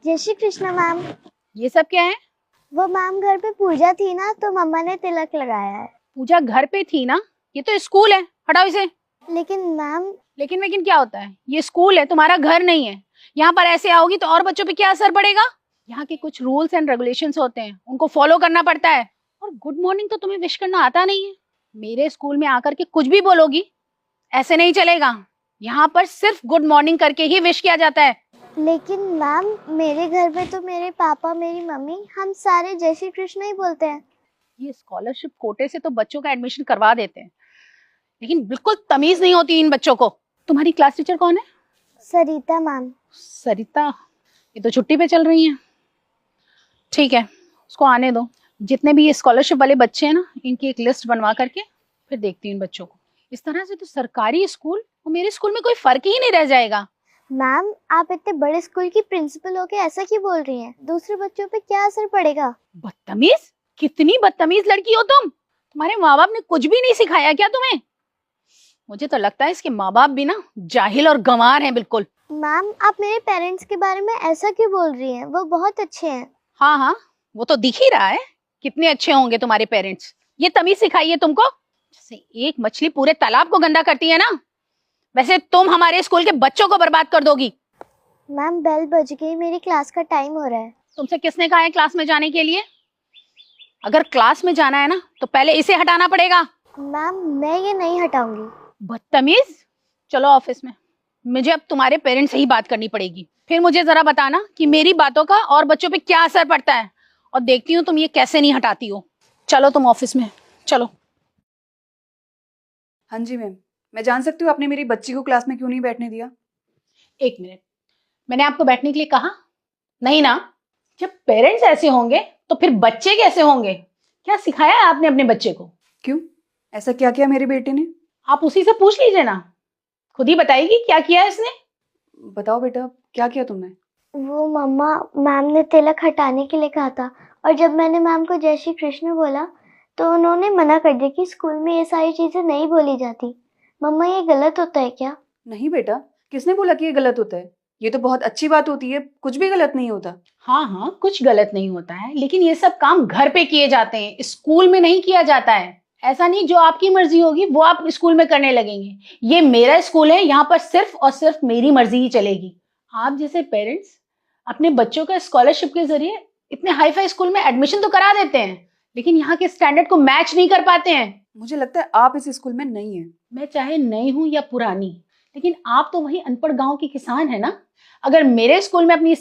जय श्री कृष्ण मैम। ये सब क्या है? वो मैम घर पे पूजा थी ना, तो मम्मा ने तिलक लगाया है। पूजा घर पे थी ना, ये तो स्कूल है, हटाओ इसे। लेकिन मैम। लेकिन क्या होता है? ये स्कूल है, तुम्हारा घर नहीं है। यहाँ पर ऐसे आओगी तो और बच्चों पे क्या असर पड़ेगा? यहाँ के कुछ रूल्स एंड रेगुलेशंस होते हैं, उनको फॉलो करना पड़ता है। और गुड मॉर्निंग तो तुम्हें विश करना आता नहीं है। मेरे स्कूल में आकर के कुछ भी बोलोगी, ऐसे नहीं चलेगा। यहाँ पर सिर्फ गुड मॉर्निंग करके ही विश किया जाता है। लेकिन मैम, मेरे घर पे तो मेरे पापा मेरी मम्मी हम सारे जय श्री कृष्ण ही बोलते हैं। ये स्कॉलरशिप कोटे से तो बच्चों का एडमिशन करवा देते हैं, लेकिन बिल्कुल तमीज नहीं होती इन बच्चों को। तुम्हारी क्लास टीचर कौन है? सरिता मैम। सरिता? ये तो छुट्टी पे चल रही हैं। ठीक है, उसको आने दो। जितने भी ये स्कॉलरशिप वाले बच्चे हैं ना, इनकी एक लिस्ट बनवा करके फिर देखती हूँ इन बच्चों को। इस तरह से तो सरकारी स्कूल और मेरे स्कूल में कोई फर्क ही नहीं रह जाएगा। मैम, आप इतने बड़े स्कूल की प्रिंसिपल होके ऐसा क्यों बोल रही हैं? दूसरे बच्चों पे क्या असर पड़ेगा? बदतमीज! कितनी बदतमीज लड़की हो तुम। तुम्हारे माँ बाप ने कुछ भी नहीं सिखाया क्या तुम्हें? मुझे तो लगता है इसके माँ बाप भी ना जाहिल और गंवार हैं बिल्कुल। मैम, आप मेरे पेरेंट्स के बारे में ऐसा क्यों बोल रही हैं? वो बहुत अच्छे हैं। हाँ हाँ, वो तो दिख ही रहा है कितने अच्छे होंगे तुम्हारे पेरेंट्स। ये तमीज सिखाई है तुमको? जैसे एक मछली पूरे तालाब को गंदा करती है ना, वैसे तुम हमारे स्कूल के बच्चों को बर्बाद कर दोगी। मैम, बेल बज गई, मेरी क्लास का टाइम हो रहा है। तुमसे किसने कहा है क्लास में जाने के लिए? अगर क्लास में जाना है ना तो पहले इसे हटाना पड़ेगा। मैम, मैं ये नहीं हटाऊंगी। बदतमीज! चलो ऑफिस में, मुझे अब तुम्हारे पेरेंट्स से ही बात करनी पड़ेगी। फिर मुझे जरा बताना कि मेरी बातों का और बच्चों पे क्या असर पड़ता है, और देखती हूँ तुम ये कैसे नहीं हटाती हो। चलो तुम ऑफिस में चलो। हाँ जी मैम, मैं जान सकती हूँ आपने मेरी बच्ची को क्लास में क्यों नहीं बैठने दिया? एक मिनट, मैंने आपको बैठने के लिए कहा नहीं ना? जब पेरेंट्स ऐसे होंगे तो फिर बच्चे कैसे होंगे? क्या सिखाया है आपने अपने बच्चे को? क्यों, ऐसा क्या किया मेरी बेटी ने? आप उसी से पूछ लीजिए ना, खुद ही बताएगी क्या किया है इसने। बताओ बेटा, क्या किया तुमने? वो मम्मा, मैम ने तिलक हटाने के लिए कहा था, और जब मैंने मैम को जय श्री कृष्ण बोला तो उन्होंने मना कर दिया कि स्कूल में ये सारी चीजें नहीं बोली जाती। मम्मा, ये गलत होता है क्या? नहीं बेटा, किसने बोला कि ये गलत होता है? ये तो बहुत अच्छी बात होती है, कुछ भी गलत नहीं होता। हाँ हाँ, कुछ गलत नहीं होता है, लेकिन ये सब काम घर पे किए जाते हैं, स्कूल में नहीं किया जाता है। ऐसा नहीं जो आपकी मर्जी होगी वो आप स्कूल में करने लगेंगे। ये मेरा स्कूल है, यहाँ पर सिर्फ और सिर्फ मेरी मर्जी ही चलेगी। आप जैसे पेरेंट्स अपने बच्चों का स्कॉलरशिप के जरिए इतने हाई फाई स्कूल में एडमिशन तो करा देते हैं, लेकिन यहाँ के स्टैंडर्ड को मैच नहीं कर पाते हैं। मुझे लगता है आप इस स्कूल में नहीं है। मैं चाहे नई हूं या पुरानी, लेकिन आप तो वही अनपढ़ गांव के किसान है ना। अगर मेरे स्कूल में अपनी